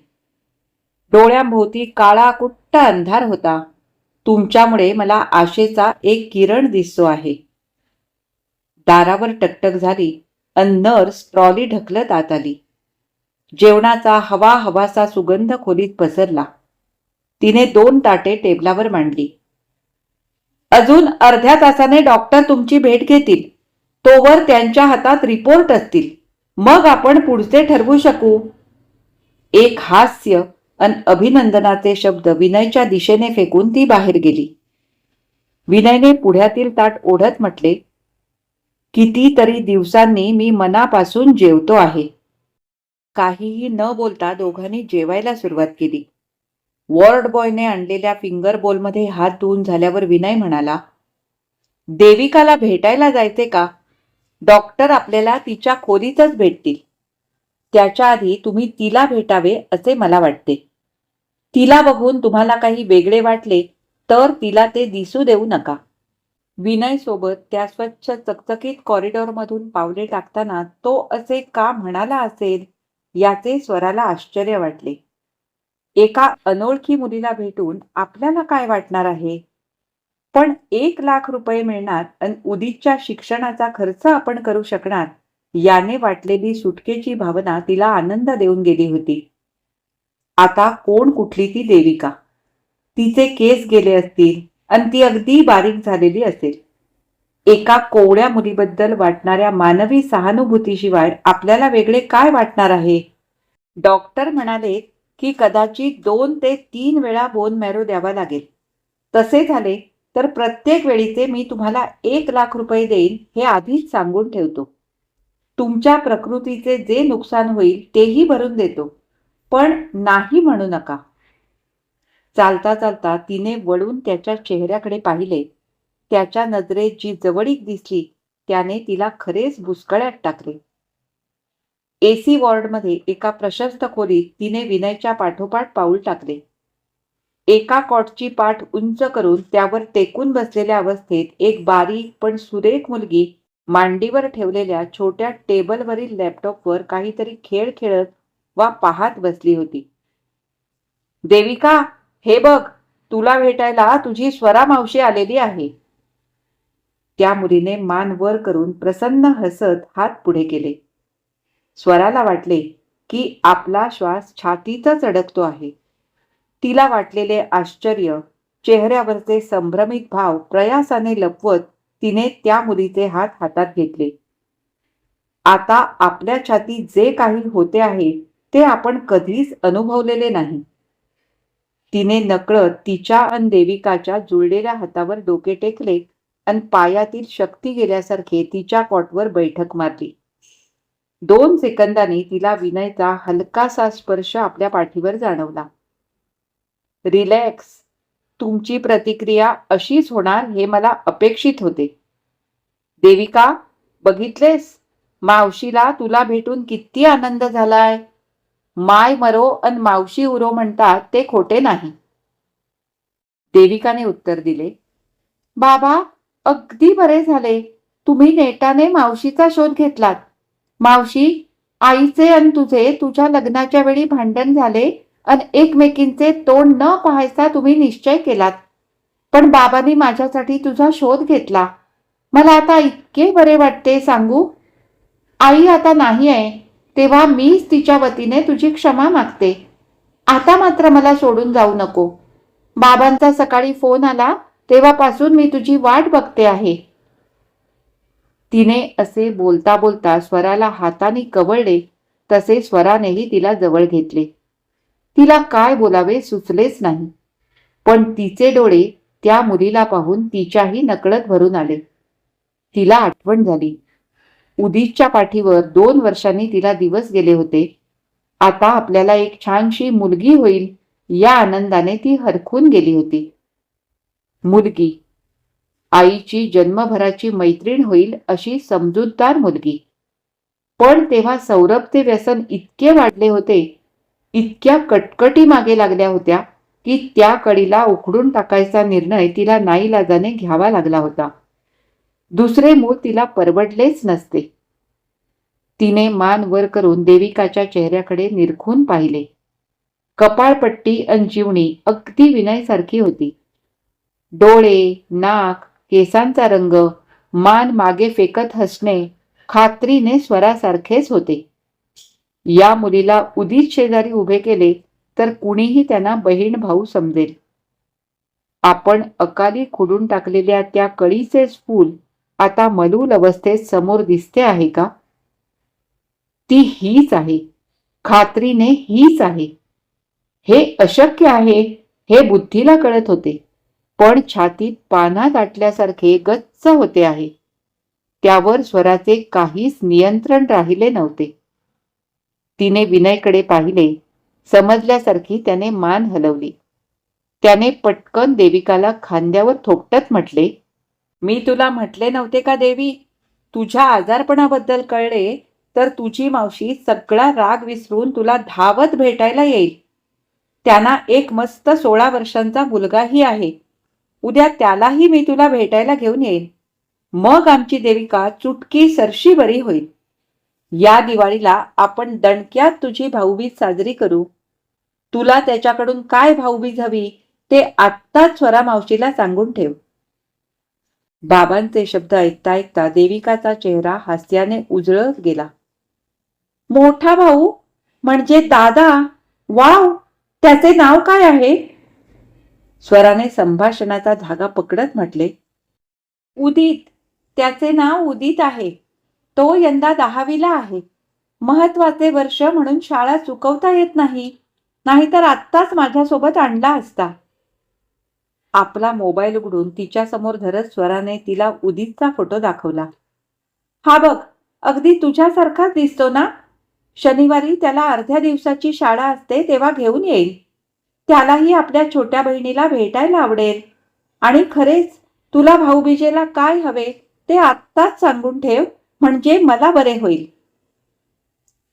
डोळ्यांभोवती काळा कुट्ट अंधार होता. तुमच्यामुळे मला आशेचा एक किरण दिसतो आहे. दारावर टकटक झाली अन नर्स ट्रॉली ढकलत आत आली. जेवणाचा हवा हवासा सुगंध खोलीत पसरला. तिने 2 ताटे टेबलावर मांडली. अजून अर्ध्या तासाने डॉक्टर तुमची भेट घेतील. तोवर त्यांच्या हातात रिपोर्ट असतील. मग आपण पुढचे ठरवू शकू. एक हास्य अन अभिनंदनाचे शब्द विनयच्या दिशेने फेकून ती बाहेर गेली. विनयने पुढ्यातील ताट ओढत म्हटले, कितीतरी दिवसांनी मी मनापासून जेवतो आहे. काहीही न बोलता दोघांनी जेवायला सुरुवात केली. वॉर्ड बॉयने आणलेल्या फिंगर बोलमध्ये हात धुवून झाल्यावर विनय म्हणाला, देविकाला भेटायला जायचे का? डॉक्टर आपल्याला तिच्या खोलीतच भेटतील. त्याच्या आधी तुम्ही तिला भेटावे असे मला वाटते. तिला बघून तुम्हाला काही वेगळे वाटले तर तिला ते दिसू देऊ नका. विनय सोबत त्या स्वच्छ चकचकीत कॉरिडॉरमधून पावले टाकताना तो असे का म्हणाला असेल याचे स्वराला आश्चर्य वाटले. एका अनोळखी मुलीला भेटून आपल्याला काय वाटणार आहे? पण 1,00,000 रुपये मिळणार आणि उदितच्या शिक्षणाचा खर्च आपण करू शकणार याने वाटलेली सुटकेची भावना तिला आनंद देऊन गेली होती. आता कोण कुठली ती देविका? तिचे केस गेले असतील आणि ती अगदी बारीक झालेली असेल. एका कोवळ्या मुलीबद्दल वाटणाऱ्या मानवी सहानुभूतीशिवाय आपल्याला वेगळे काय वाटणार आहे? डॉक्टर म्हणाले की कदाचित 2 ते 3 वेळा बोन मॅरो द्यावा लागेल. तसे झाले तर प्रत्येक वेळीचे मी तुम्हाला 1,00,000 रुपये देईन हे आधीच सांगून ठेवतो. तुमच्या प्रकृतीचे जे नुकसान होईल तेही भरून देतो. पण नाही म्हणू नका. चालता चालता तिने वळून त्याच्या चेहऱ्याकडे पाहिले. त्याच्या नजरेत जी जवळीक दिसली त्याने तिला खरेच बुचकळ्यात टाकले. एसी वॉर्डमध्ये एका प्रशस्त खोलीत तिने विनयच्या पाठोपाठ पाऊल टाकले. एका कॉटची पाठ उंच करून त्यावर टेकून बसलेल्या अवस्थेत एक बारीक पण सुरेख मुलगी मांडीवर ठेवलेल्या छोट्या टेबलवरील लॅपटॉपवर काहीतरी खेळ खेळत वा पाहत बसली होती. देविका, हे बघ, तुला भेटायला तुझी स्वरा मावशी आलेली आहे. त्या मुलीने मान वर करून प्रसन्न हसत हात पुढे केले. स्वराला वाटले की आपला श्वास छातीतच अडकतो आहे. तिला वाटलेले आश्चर्य, चेहऱ्यावरचे संभ्रमित भाव प्रयासाने लपवत तिने त्या मुलीचे हात हातात घेतले. आता आपल्या छातीत जे काही होते आहे ते आपण कधीच अनुभवलेले नाही. तिने नकळत तिच्या अन देविकाच्या जुळलेल्या हातावर डोके टेकले आणि पायातील शक्ती गेल्यासारखे तिच्या कॉटवर बैठक मारली. 2 सेकंदांनी तिला विनयचा हलकासा स्पर्श आपल्या पाठीवर जाणवला. रिलॅक्स. तुमची प्रतिक्रिया अशीच होणार हे मला अपेक्षित होते. देविका, बघितलेस, मावशीला तुला भेटून किती आनंद झालाय. माय मरो अन मावशी उरो म्हणतात ते खोटे नाही. देविकाने उत्तर दिले, बाबा, अगदी बरे झाले. तुम्ही नेटाने मावशीचा शोध घेतलात. मावशी, आईचे अन तुझे तुझ्या लग्नाच्या वेळी भांडण झाले आणि एकमेकींचे तोंड न पाहायचा तुम्ही निश्चय केलात. पण बाबांनी माझ्यासाठी तुझा शोध घेतला. मला आता इतके बरे वाटते सांगू. आई आता नाही आहे तेव्हा मीच तिच्या वतीने तुझी क्षमा मागते. आता मात्र मला सोडून जाऊ नको. बाबांचा सकाळी फोन आला तेव्हापासून मी तुझी वाट बघते आहे. तिने असे बोलता बोलता स्वराला हाताने कवळले तसे स्वरानेही तिला जवळ घेतले. तिला काय बोलावे सुचलेच नाही. पण तिचे डोळे त्या मुलीला पाहून तिच्याही नकळत भरून आले. तिला आठवण झाली. उदितच्या पाठीवर 2 वर्षांनी तिला दिवस गेले होते. आता आपल्याला एक छानशी मुलगी होईल या आनंदाने ती हरखून गेली होती. मुलगी, आईची जन्मभराची मैत्रीण होईल अशी समजूतदार मुलगी. पण तेव्हा सौरभचे व्यसन इतके वाढले होते, इतक्या कटकटी मागे लागल्या होत्या की त्या कळीला उखडून टाकायचा निर्णय तिला नाईलाजाने घ्यावा लागला होता. दुसरे मूल तिला परवडलेच नसते. तिने मान वर करून देविकाच्या चेहऱ्याकडे निरखून पाहिले. कपाळपट्टी अन जीवणी अगदी विनयसारखी होती. डोळे, नाक, केसांचा रंग, मान मागे फेकत हसणे खात्रीने स्वरासारखेच होते. या मुलीला उदित शेजारी उभे केले तर कुणीही त्यांना बहीण भाऊ समजेल. आपण अकाली खुडून टाकलेल्या त्या कळीचेच फूल आता मलूल अवस्थेत समोर दिसते आहे का? ती हीच आहे, खात्रीने हीच आहे. हे अशक्य आहे हे बुद्धीला कळत होते, पण छातीत पाना दाटल्यासारखे गच्च होते आहे. त्यावर स्वराचे काहीच नियंत्रण राहिले नव्हते. तिने विनयकडे पाहिले. समजल्यासारखी त्याने मान हलवली. त्याने पटकन देविकाला खांद्यावर थोपटत म्हटले, मी तुला म्हटले नव्हते का देवी, तुझ्या आजारपणाबद्दल कळले तर तुझी मावशी सगळा राग विसरून तुला धावत भेटायला येईल. त्यांना एक मस्त 16 वर्षांचा मुलगाही आहे. उद्या त्यालाही मी तुला भेटायला घेऊन येईन. मग आमची देविका चुटकी सरशी बरी होईल. या दिवाळीला आपण दणक्यात तुझी भाऊबीज साजरी करू. तुला त्याच्याकडून काय भाऊबीज हवी ते आत्ताच स्वरा मावशीला सांगून ठेव. बाबांचे शब्द ऐकता ऐकता देविकाचा चेहरा हास्याने उजळत गेला. मोठा भाऊ म्हणजे दादा? वाव, त्याचे नाव काय आहे? स्वराने संभाषणाचा धागा पकडत म्हटले, उदित. त्याचे नाव उदित आहे. तो यंदा 10वीला आहे. महत्वाचे वर्ष म्हणून शाळा चुकवता येत नाही, नाहीतर आत्ताच माझ्यासोबत आणला असता. आपला मोबाईल उघडून तिच्या समोर धरत स्वराने तिला उदितचा फोटो दाखवला. हा बघ, अगदी तुझ्यासारखाच दिसतो ना. शनिवारी त्याला अर्ध्या दिवसाची शाळा असते तेव्हा घेऊन येईल. त्यालाही आपल्या छोट्या बहिणीला भेटायला आवडेल. आणि खरेच तुला भाऊबीजेला काय हवे ते आत्ताच सांगून ठेव, म्हणजे मला बरे होईल.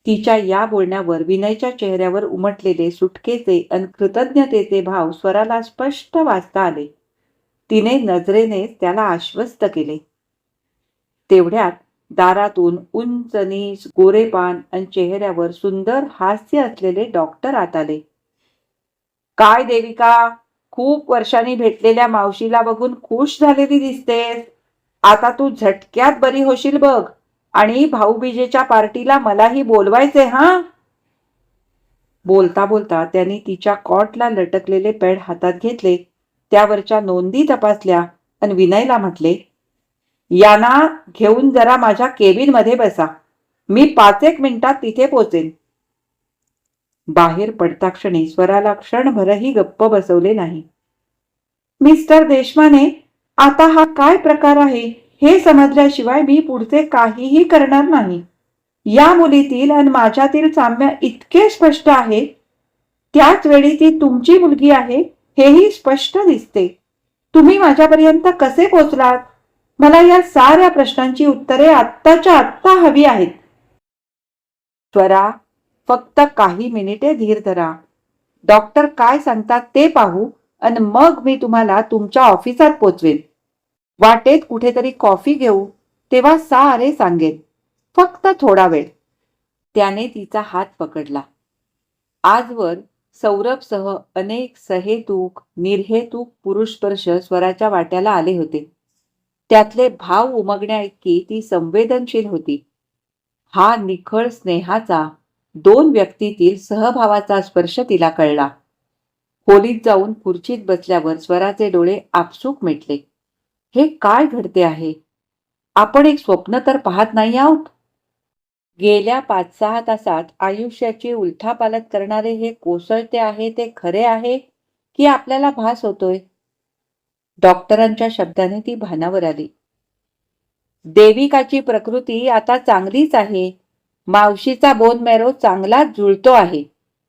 तिच्या या बोलण्यावर विनयच्या चेहऱ्यावर उमटलेले सुटकेचे अन कृतज्ञतेचे भाव स्वराला स्पष्ट वाचता आले. तिने नजरेने त्याला आश्वस्त केले. तेवढ्यात दारातून उंच नीच गोरेपान अन चेहऱ्यावर सुंदर हास्य असलेले डॉक्टर आत आले. काय देविका, खूप वर्षांनी भेटलेल्या मावशीला बघून खुश झालेली दिसतेस. आता तू झटक्यात बरी होशील बघ. आणि भाऊबीजेच्या पार्टीला मलाही बोलवायचे हा. बोलता बोलता त्यांनी तिच्या कॉटला लटकलेले पॅड हातात घेतले, त्यावरच्या नोंदी तपासल्या आणि विनयला म्हटले, यांना घेऊन जरा माझ्या केबिन मध्ये बसा. मी 5-1 मिनिटात तिथे पोचेन. बाहेर पडता क्षणी स्वराला क्षणभरही गप्प बसवले नाही. मिस्टर देशमाने, आता हा काय प्रकार आहे हे समजल्याशिवाय मी पुढचे काहीही करणार नाही. या मुलीतील आणि माझ्यातील साम्य इतके स्पष्ट आहे, त्याच वेळी ती तुमची मुलगी आहे हेही स्पष्ट दिसते. तुम्ही माझ्यापर्यंत कसे पोचलात? मला या साऱ्या प्रश्नांची उत्तरे आत्ताच्या आत्ता हवी आहेत. स्वरा, फक्त काही मिनिटे धीर धरा. डॉक्टर काय सांगतात ते पाहू आणि मग मी तुम्हाला तुमच्या ऑफिसात पोचवेन. वाटेत कुठेतरी कॉफी घेऊ, तेव्हा सारे सांगेन. फक्त थोडा वेळ. त्याने तिचा हात पकडला. आजवर सौरभसह अनेक सहेतूक निर्हेतूक पुरुषस्पर्श स्वराच्या वाट्याला आले होते. त्यातले भाव उमगण्याइतकी ती संवेदनशील होती. हा निखळ स्नेहाचा, 2 व्यक्तीतील सहभावाचा स्पर्श तिला कळला. खोलीत जाऊन खुर्चीत बसल्यावर स्वराचे डोळे आपसूक मिटले. हे काय घडते आहे? आपण एक स्वप्न तर पाहत नाही आहोत. गेल्या 5-6 तासात आयुष्याची उलथापालथ करणारे हे कोसळते आहे ते खरे आहे की आपल्याला भास होतोय? डॉक्टरांच्या शब्दाने ती भानावर आली. देविकाची प्रकृती आता चांगलीच आहे. मावशीचा बोन मॅरो चांगलाच जुळतो आहे.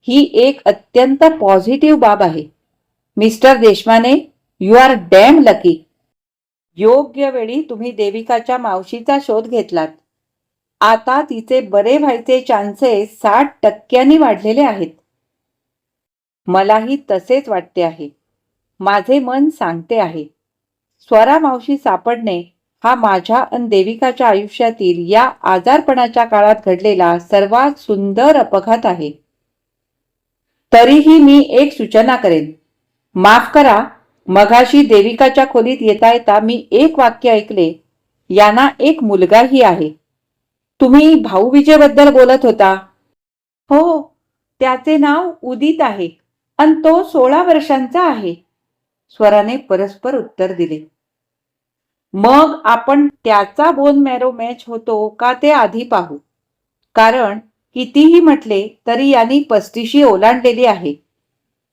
ही एक अत्यंत पॉझिटिव्ह बाब आहे. Mister Deshmane, you are damn lucky. योग्य वेळी तुम्ही देविकाच्या मावशीचा शोध घेतलात. आता तिचे बरे व्हायचे चान्सेस 60% वाढलेले आहेत. मलाही तसेच वाटते आहे. माझे मन सांगते आहे, स्वरा मावशी सापडणे हा माझ्या अन देविकाच्या आयुष्यातील या आजारपणाच्या काळात घडलेला सर्वात सुंदर अपघात आहे. तरीही मी एक सूचना करेन. माफ करा, मघाशी देविकाच्या खोलीत येता येता मी एक वाक्य ऐकले, यांना एक मुलगाही आहे. तुम्ही भाऊविजेबद्दल बोलत होता. हो, त्याचे नाव उदित आहे आणि तो 16 वर्षांचा आहे. स्वराने परस्पर उत्तर दिले. मग आपण त्याचा बोन मॅरो मॅच होतो का ते आधी पाहू. कारण कितीही म्हटले तरी यांनी 35 ओलांडलेली आहे.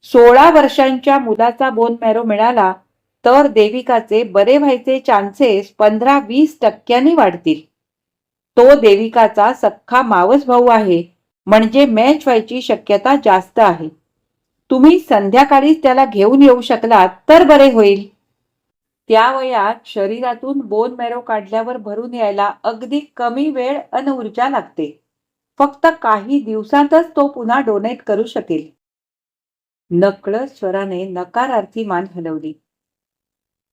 16 वर्षांच्या मुलाचा बोन मॅरो मिळाला तर देविकाचे बरे व्हायचे चान्सेस 15-20% वाढतील. तो देविकाचा सख्खा मावस भाऊ आहे, म्हणजे मॅच व्हायची शक्यता जास्त आहे. तुम्ही संध्याकाळीच त्याला घेऊन येऊ शकलात तर बरे होईल. त्या वयात शरीरातून बोन मॅरो काढल्यावर भरून यायला अगदी कमी वेळ अन ऊर्जा लागते. फक्त काही दिवसातच तो पुन्हा डोनेट करू शकेल. नकळत स्वराने नकारार्थी मान हलवली.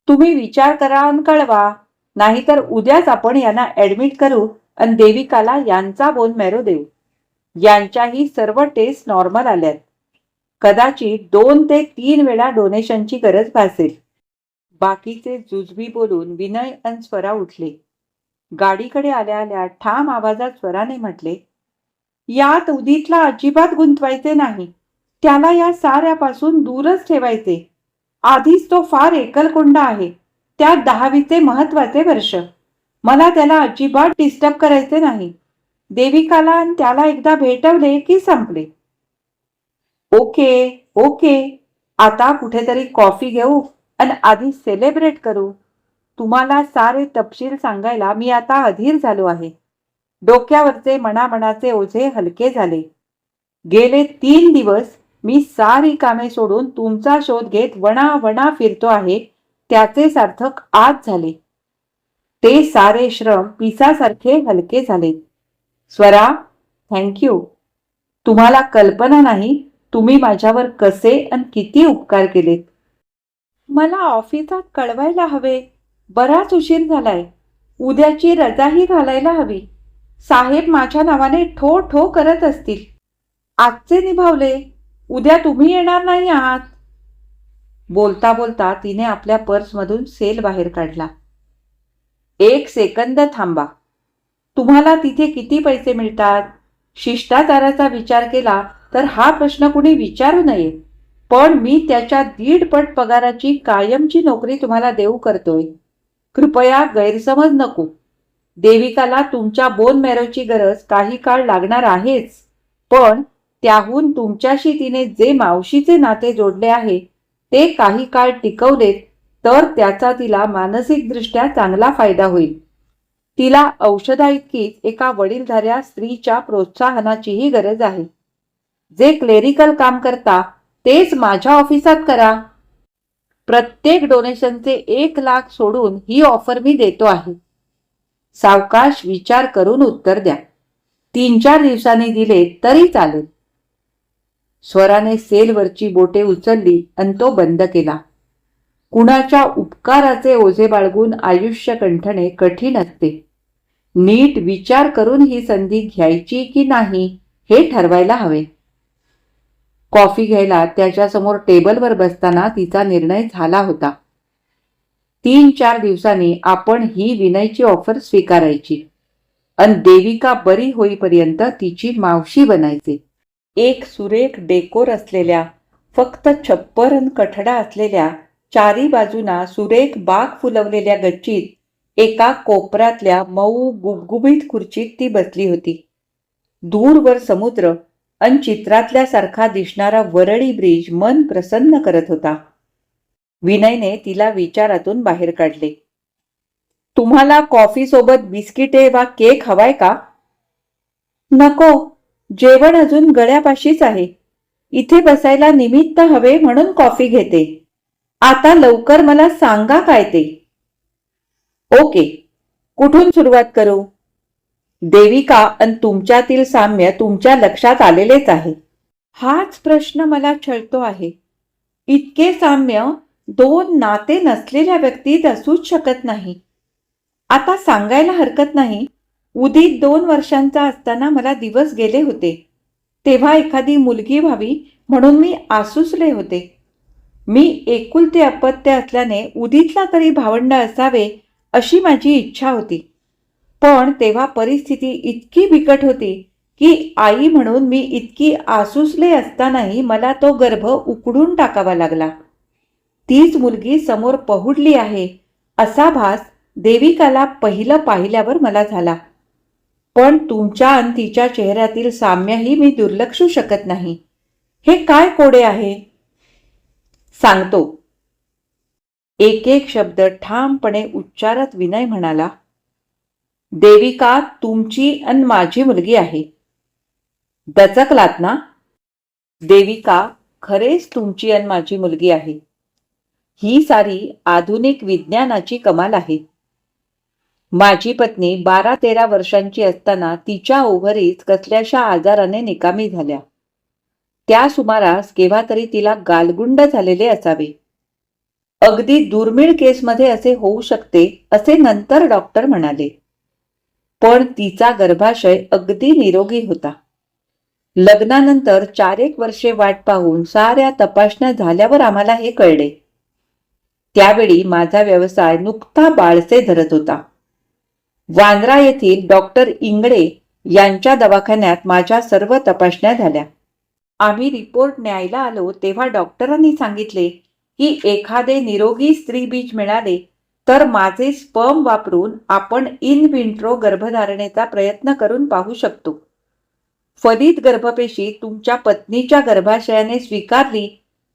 तुम्ही विचार करा आणि कळवा, नाहीतर उद्याच आपण यांना ऍडमिट करू आणि देविकाला यांचा बोन मॅरो देऊ. यांच्याही सर्व टेस्ट नॉर्मल आल्यात. कदाचित 2 ते 3 वेळा डोनेशनची गरज भासेल. बाकीचे जुजबी बोलून विनय आणि स्वरा उठले. गाडीकडे आल्या आल्या ठाम आवाजात स्वराने म्हटले, यात उदितला अजिबात गुंतवायचे नाही. त्याला या साऱ्यापासून दूरच ठेवायचे. आधीच तो फार एकलकोंडा आहे, त्यात 10वीचे महत्वाचे वर्ष. मला त्याला अजिबात डिस्टर्ब करायचे नाही. देविकाला आणि त्याला एकदा भेटवले की संपले. ओके ओके, आता कुठेतरी कॉफी घेऊ आणि आधी सेलिब्रेट करू. तुम्हाला सारे तपशील सांगायला मी आता अधीर झालो आहे. डोक्यावरचे मनामनाचे ओझे हलके झाले. गेले 3 दिवस मी सारी कामे सोडून तुमचा शोध घेत वणा फिरतो आहे, त्याचे सार्थक आज झाले. ते सारे श्रम पिसासारखे हलके झाले. स्वरा, थँक्यू. तुम्हाला कल्पना नाही तुम्ही माझ्यावर कसे आणि किती उपकार केलेत. मला ऑफिसात कळवायला हवे. बराच उशीर झालाय. उद्याची रजाही घालायला हवी. साहेब माझ्या नावाने ठो ठो करत असतील. आजचे निभावले, उद्या तुम्ही येणार नाही आहात. बोलता बोलता तिने आपल्या पर्समधून सेल बाहेर काढला. 1 सेकंद थांबा. तुम्हाला तिथे किती पैसे मिळतात? शिष्टाचाराचा विचार केला तर हा प्रश्न कुणी विचारू नये, पण मी त्याच्या 1.5 पट पगाराची कायमची नोकरी तुम्हाला देऊ करतोय. कृपया गैरसमज नको. देविकाला तुमच्या बोन मॅरोची गरज काही काळ लागणार आहेच, पण त्याहून तुमच्याशी तिने जे मावशीचे नाते जोडले आहे ते काही काळ टिकवलेत तर त्याचा तिला मानसिकदृष्ट्या चांगला फायदा होईल. तिला औषधाइतकीच एका वडीलधाऱ्या स्त्रीच्या प्रोत्साहनाचीही गरज आहे. जे क्लेरिकल काम करता तेच माझ्या ऑफिसात करा. प्रत्येक डोनेशनचे 1 लाख सोडून ही ऑफर मी देतो आहे. सावकाश विचार करून उत्तर द्या. 3-4 दिवसांनी दिले तरी चालेल. स्वराने सेलवरची बोटे उचलली आणि तो बंद केला. कुणाच्या उपकाराचे ओझे बाळगून आयुष्य कंठणे कठीण असते. नीट विचार करून ही संधी घ्यायची की नाही हे ठरवायला हवे. कॉफी घ्यायला त्याच्यासमोर टेबलवर बसताना तिचा निर्णय झाला होता. 3-4 दिवसांनी आपण ही विनयची ऑफर स्वीकारायची आणि देविका बरी होईपर्यंत तिची मावशी बनायचे. एक सुरेख डेकोर असलेल्या, फक्त छप्पर आणि कठडा असलेल्या, चारी बाजूना सुरेख बाग फुलवलेल्या गच्चीत एका कोपऱ्यातल्या मऊ गुबगुबीत खुर्चीत ती बसली होती. दूरवर समुद्र आणि चित्रातल्यासारखा दिसणारा वरळी ब्रिज मन प्रसन्न करत होता. विनयने तिला विचारातून बाहेर काढले. तुम्हाला कॉफी सोबत बिस्किटे वा केक हवाय का? नको, जेवण अजून गळ्यापाशीच आहे. इथे बसायला निमित्त हवे म्हणून कॉफी घेते. आता लवकर मला सांगा काय ते. ओके, कुठून सुरुवात करू? देविका आणि तुमच्यातील साम्य तुमच्या लक्षात आलेलेच आहे. हाच प्रश्न मला छळतो आहे. इतके साम्य दोन नाते नसलेल्या व्यक्तीत असूच शकत नाही. आता सांगायला हरकत नाही, उदित 2 वर्षांचा असताना मला दिवस गेले होते. तेव्हा एखादी मुलगी व्हावी म्हणून मी आसुसले होते. मी एकुलते अपत्य असल्याने उदितला तरी भावंड असावे अशी माझी इच्छा होती. पण तेव्हा परिस्थिती इतकी बिकट होती की आई म्हणून मी इतकी आसुसले असतानाही मला तो गर्भ उकडून टाकावा लागला. तीच मुलगी समोर पहुडली आहे असा भास देविकाला पहिलं पाहिल्यावर मला झाला. पण तुमच्या आणि तिच्या चेहऱ्यातील साम्यही मी दुर्लक्षू शकत नाही. हे काय कोडे आहे? सांगतो. एक एक शब्द ठामपणे उच्चारत विनय म्हणाला, देविका तुमची आणि माझी मुलगी आहे. दचकलात ना? देविका खरेच तुमची आणि माझी मुलगी आहे. ही सारी आधुनिक विज्ञानाची कमाल आहे. माझी पत्नी 12-13 वर्षांची असताना तिच्या ओव्हरीज कसल्याशा आजाराने निकामी झाल्या. त्या सुमारास केव्हा तरी तिला गालगुंड झालेले असावे. अगदी दुर्मिळ केसमध्ये असे होऊ शकते असे नंतर डॉक्टर म्हणाले. पण तिचा गर्भाशय अगदी निरोगी होता. लग्नानंतर 4-1 वर्षे वाट पाहून साऱ्या तपासण्या झाल्यावर आम्हाला हे कळले. त्यावेळी माझा व्यवसाय नुकता बाळसे धरत होता. वांद्रा येथील डॉक्टर इंगळे यांच्या दवाखान्यात माझ्या सर्व तपासण्या झाल्या. आम्ही रिपोर्ट न्यायला आलो तेव्हा डॉक्टरांनी सांगितले की एखादे निरोगी स्त्रीबीज मिळाले तर माझे स्पर्म वापरून आपण इन विट्रो गर्भधारणेचा प्रयत्न करून पाहू शकतो. फलित गर्भपेशी तुमच्या पत्नीच्या गर्भाशयाने स्वीकारली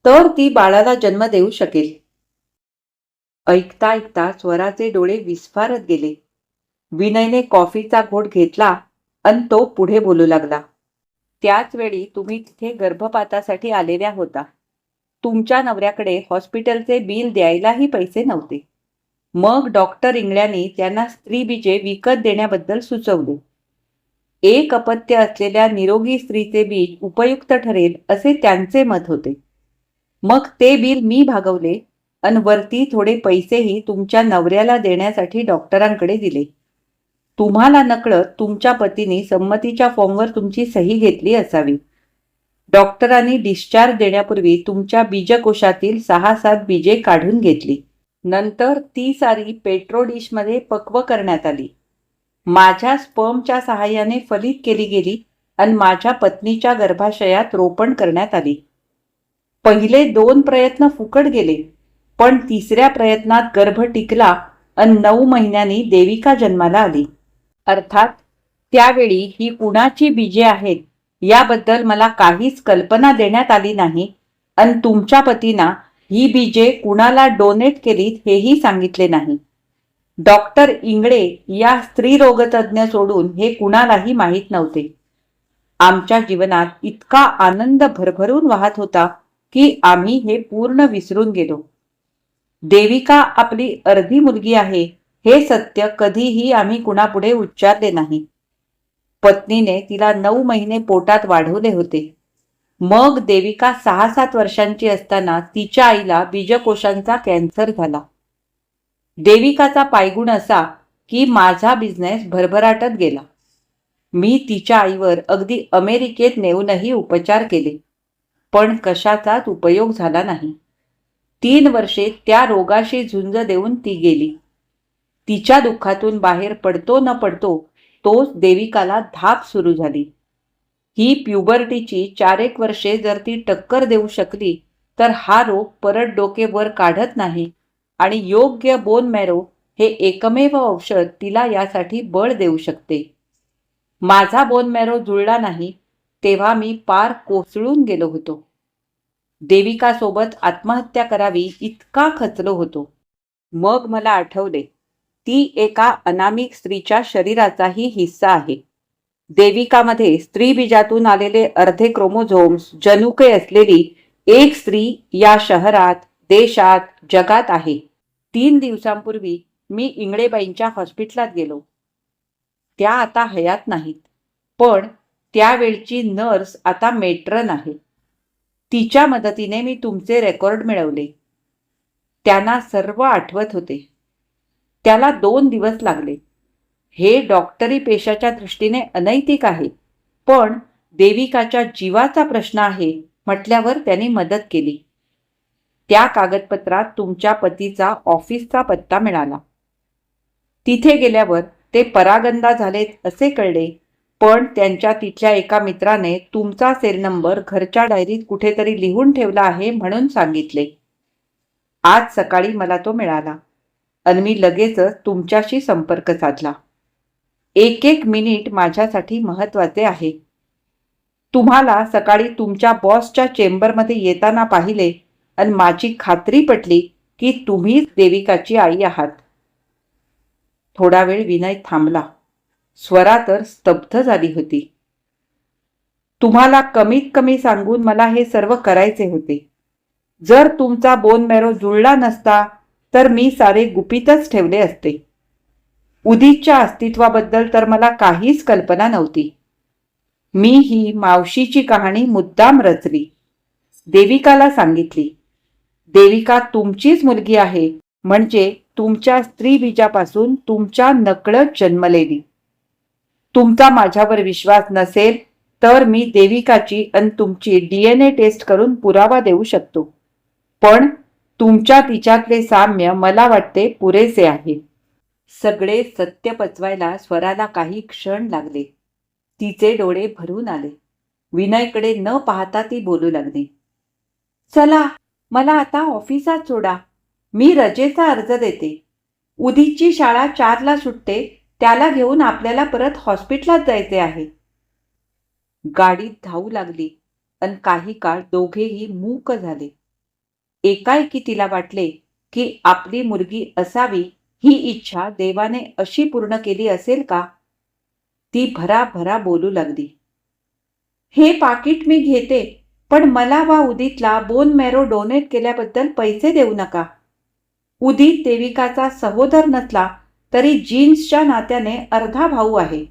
तर ती बाळाला जन्म देऊ शकेल. ऐकता ऐकता स्वराचे डोळे विस्फारत गेले. विनयने कॉफीचा घोट घेतला आणि तो पुढे बोलू लागला. त्याच वेळी तुम्ही तिथे गर्भपातासाठी आलेल्या होता. तुमच्या नवऱ्याकडे हॉस्पिटलचे बिल द्यायलाही पैसे नव्हते. मग डॉक्टर इंगळ्यांनी त्यांना स्त्रीबीजे विकत देण्याबद्दल सुचवले. एक अपत्य असलेल्या निरोगी स्त्रीचे बीज उपयुक्त ठरेल असे त्यांचे मत होते. मग ते बिल मी भागवले आणि वरती थोडे पैसेही तुमच्या नवऱ्याला देण्यासाठी डॉक्टरांकडे दिले. तुम्हाला नकळत तुमच्या पतीने संमतीच्या फॉर्मवर तुमची सही घेतली असावी. डॉक्टरांनी डिस्चार्ज देण्यापूर्वी तुमच्या बीजकोशातील 6-7 बीजे काढून घेतली. नंतर ती सारी पेट्रो डिशमध्ये पक्व करण्यात आली. माझ्या स्पर्मच्या सहाय्याने फलित केली गेली आणि माझ्या पत्नीच्या गर्भाशयात रोपण करण्यात आली. पहिले 2 प्रयत्न फुकट गेले, पण तिसऱ्या प्रयत्नात गर्भ टिकला आणि 9 महिन्यांनी देविका जन्माला आली. अर्थात त्यावेळी ही कुणाची बीजे आहेत याबद्दल मला काहीच कल्पना देण्यात आली नाही आणि तुमच्या पतींना ही बीजे कुणाला डोनेट केलीत हेही सांगितले नाही. डॉक्टर इंगळे या स्त्रीरोगतज्ञ सोडून हे कुणालाही माहीत नव्हते. आमच्या जीवनात इतका आनंद भरभरून वाहत होता की आम्ही हे पूर्ण विसरून गेलो. देविका आपली अर्धी मुलगी आहे हे सत्य कधीही आम्ही कुणापुढे उच्चारले नाही. पत्नीने तिला 9 महिने पोटात वाढवले होते. मग देविका 6-7 वर्षांची असताना तिच्या आईला बीजकोशांचा कॅन्सर झाला. देविकाचा पायगुण असा की माझा बिझनेस भरभराटत गेला. मी तिच्या आईवर अगदी अमेरिकेत नेऊनही उपचार केले, पण कशाचाच उपयोग झाला नाही. 3 वर्षे त्या रोगाशी झुंज देऊन ती गेली. तिच्या दुःखातून बाहेर पडतो न पडतो तोच देविकाला धाप सुरू झाली. ही प्युबर्टीची 4-1 वर्षे जर ती टक्कर देऊ शकली तर हा रोग परत डोके वर काढत नाही आणि योग्य बोन मॅरो हे एकमेव औषध तिला यासाठी बळ देऊ शकते. माझा बोन मॅरो जुळला नाही तेव्हा मी पार कोसळून गेलो होतो. देविकासोबत आत्महत्या करावी इतका खचलो होतो. मग मला आठवले ती एका अनामिक स्त्रीच्या शरीराचाही हिस्सा आहे. देविकामध्ये स्त्रीबीजातून आलेले अर्धे क्रोमोझोम्स जनुके असलेली एक स्त्री या शहरात, देशात, जगात आहे. 3 दिवसांपूर्वी मी इंगळेबाईंच्या हॉस्पिटलात गेलो. त्या आता हयात नाहीत, पण त्यावेळची नर्स आता मेट्रन आहे. तिच्या मदतीने मी तुमचे रेकॉर्ड मिळवले. त्यांना सर्व आठवत होते. त्याला 2 दिवस लागले. हे डॉक्टरी पेशाच्या दृष्टीने अनैतिक आहे, पण देविकाच्या जीवाचा प्रश्न आहे म्हटल्यावर त्यांनी मदत केली. त्या कागदपत्रात तुमच्या पतीचा ऑफिसचा पत्ता मिळाला. तिथे गेल्यावर ते परागंदा झालेत असे कळले, पण त्यांच्या तिथल्या एका मित्राने तुमचा सेल नंबर घरच्या डायरीत कुठेतरी लिहून ठेवला आहे म्हणून सांगितले. आज सकाळी मला तो मिळाला आणि मी लगेचच तुमच्याशी संपर्क साधला. एक एक मिनिट माझ्यासाठी महत्वाचे आहे. तुम्हाला सकाळी तुमच्या बॉसच्या चेंबरमध्ये येताना पाहिले आणि माझी खात्री पटली की तुम्हीच देविकाची आई आहात. थोडा वेळ विनय थांबला. स्वरा तर स्तब्ध झाली होती. तुम्हाला कमीत कमी सांगून मला हे सर्व करायचे होते. जर तुमचा बोन मॅरो जुळला नसता तर मी सारे गुपितच ठेवले असते. उदितच्या अस्तित्वाबद्दल तर मला काहीच कल्पना नव्हती. मी ही मावशीची कहाणी मुद्दाम रचली. देविकाला सांगितली. देविका तुमचीच मुलगी आहे, म्हणजे तुमच्या स्त्रीबीजापासून तुमच्या नकळत जन्मलेली. तुमचा माझ्यावर विश्वास नसेल तर मी देविकाची आणि तुमची DNA टेस्ट करून पुरावा देऊ शकतो. पण तुमच्या तिच्यातले साम्य मला वाटते पुरेसे आहे. सगळे सत्य पचवायला स्वराला काही क्षण लागले. तिचे डोळे भरून आले. विनयकडे न पाहता ती बोलू लागली. चला, मला आता ऑफिसात सोडा. मी रजेचा अर्ज देते. उदितची शाळा 4ला सुटते. त्याला घेऊन आपल्याला परत हॉस्पिटलात जायचे आहे. गाडीत धावू लागली आणि काही काळ दोघेही मूक झाले. एकाएकी तिला वाटले की आपली मुलगी असावी ही इच्छा देवाने अशी पूर्ण केली असेल का? ती भराभरा बोलू लागली. हे पाकिट मी घेते, पण मला वा उदितला बोन मॅरो डोनेट केल्याबद्दल पैसे देऊ नका. उदित देविकाचा सहोदर नसला तरी जीन्सच्या नात्याने अर्धा भाऊ आहे.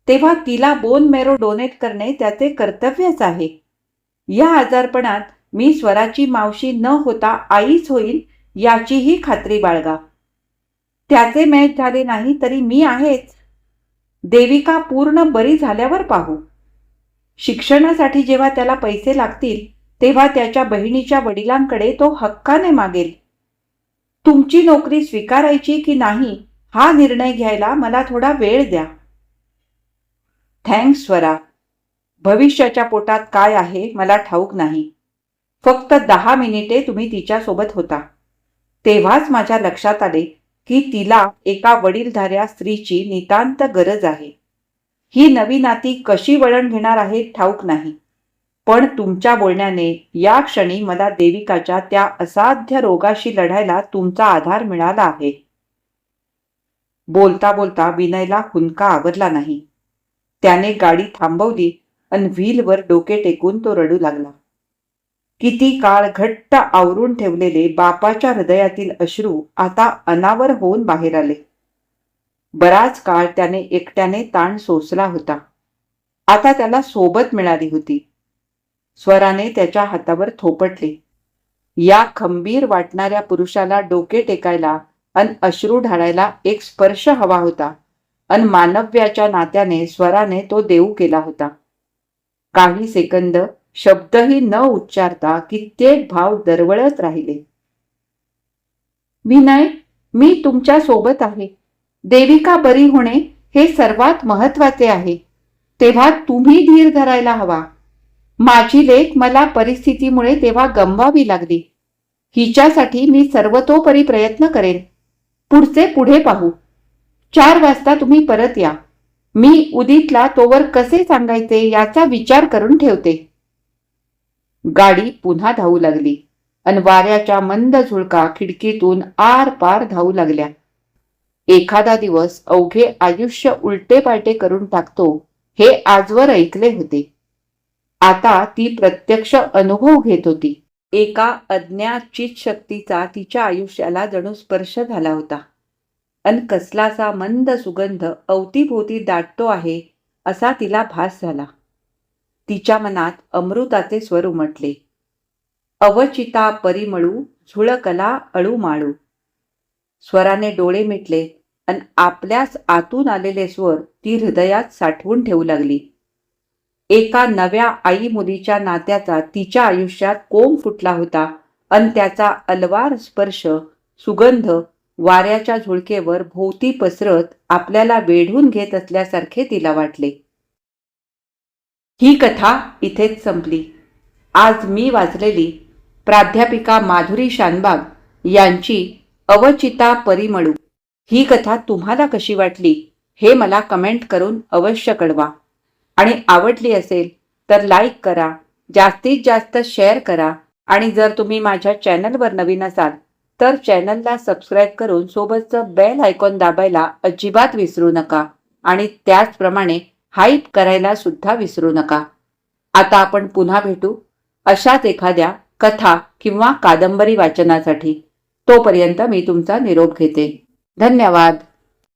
तेव्हा तिला बोन मॅरो डोनेट करणे त्याचे कर्तव्यच आहे. या आजारपणात मी स्वराची मावशी न होता आईच होईल याचीही खात्री बाळगा. त्याचे मॅच झाले नाही तरी मी आहेच. देविका पूर्ण बरी झाल्यावर पाहू. शिक्षणासाठी जेव्हा त्याला पैसे लागतील तेव्हा त्याच्या बहिणीच्या वडिलांकडे तो हक्काने मागेल. तुमची नोकरी स्वीकारायची की नाही हा निर्णय घ्यायला मला थोडा वेळ द्या. थँक्स स्वरा. भविष्याच्या पोटात काय आहे मला ठाऊक नाही. फक्त 10 मिनिटे तुम्ही तिच्यासोबत होता तेव्हाच माझ्या लक्षात आले की तिला एका वडीलधाऱ्या स्त्रीची नितांत गरज आहे. ही नवी नाती कशी वळण घेणार आहेत ठाऊक नाही, पण तुमच्या बोलण्याने या क्षणी मला देविकाच्या त्या असाध्य रोगाशी लढायला तुमचा आधार मिळाला आहे. बोलता बोलता विनयला हुंदका आवरला नाही. त्याने गाडी थांबवली आणि व्हीलवर डोके टेकून तो रडू लागला. किती काळ घट्ट आवरून ठेवलेले बापाच्या हृदयातील अश्रू आता अनावर होऊन बाहेर आले. बराच काळ त्याने एकट्याने ताण सोसला होता. आता त्याला सोबत मिळाली होती. स्वराने त्याच्या हातावर थोपटले. या खंबीर वाटणाऱ्या पुरुषाला डोके टेकायला आणि अश्रू ढाळायला एक स्पर्श हवा होता आणि मानव्याच्या नात्याने स्वराने तो देऊ केला होता. काही सेकंद शब्दही न उच्चारता कित्येक भाव दरवळत राहिले. विनय, मी तुमच्या सोबत आहे. देविका बरी होणे हे सर्वात महत्वाचे आहे. तेव्हा तुम्ही धीर धरायला हवा. माझी लेक मला परिस्थितीमुळे तेव्हा गमवावी लागली. हिच्यासाठी मी सर्वतोपरी प्रयत्न करेन. पुढचे पुढे पाहू. 4 वाजता तुम्ही परत या. मी उदितला तोवर कसे सांगायचे याचा विचार करून ठेवते. गाडी पुन्हा धावू लागली आणि वाऱ्याच्या मंद झुळका खिडकीतून आर पार धावू लागल्या. एखादा दिवस अवघे आयुष्य उलटे पालटे करून टाकतो हे आजवर ऐकले होते. आता ती प्रत्यक्ष अनुभव घेत होती. एका अज्ञात चितशक्तीचा तिच्या आयुष्याला जणू स्पर्श झाला होता. अन कसलासा मंद सुगंध अवतीभोवती दाटतो आहे असा तिला भास झाला. तिच्या मनात अमृताचे स्वर उमटले. अवचिता परिमळू झुळकला अळूमाळू. स्वराने डोळे मिटले अन आपल्याच आतून आलेले स्वर ती हृदयात साठवून ठेवू लागली. एका नव्या आई मुलीच्या नात्याचा तिच्या आयुष्यात कोंब फुटला होता अन त्याचा अलवार स्पर्श, सुगंध वाऱ्याच्या झुळकेवर भोवती पसरत आपल्याला वेढून घेत असल्यासारखे तिला वाटले. ही कथा इथेच संपली. आज मी वाचलेली प्राध्यापिका माधुरी शानबाग यांची अवचिता परिमळू ही कथा तुम्हाला कशी वाटली हे मला कमेंट करून अवश्य कळवा. आणि आवडली असेल तर लाईक करा, जास्तीत जास्त शेअर करा आणि जर तुम्ही माझ्या चॅनलवर नवीन असाल तर चॅनलला सबस्क्राईब करून सोबतचं बेल आयकॉन दाबायला अजिबात विसरू नका आणि त्याचप्रमाणे हाईप करायला सुद्धा विसरू नका. आता आपण पुन्हा भेटू अशाच एखाद्या कथा किंवा कादंबरी वाचनासाठी. तोपर्यंत मी तुमचा निरोप घेते. धन्यवाद.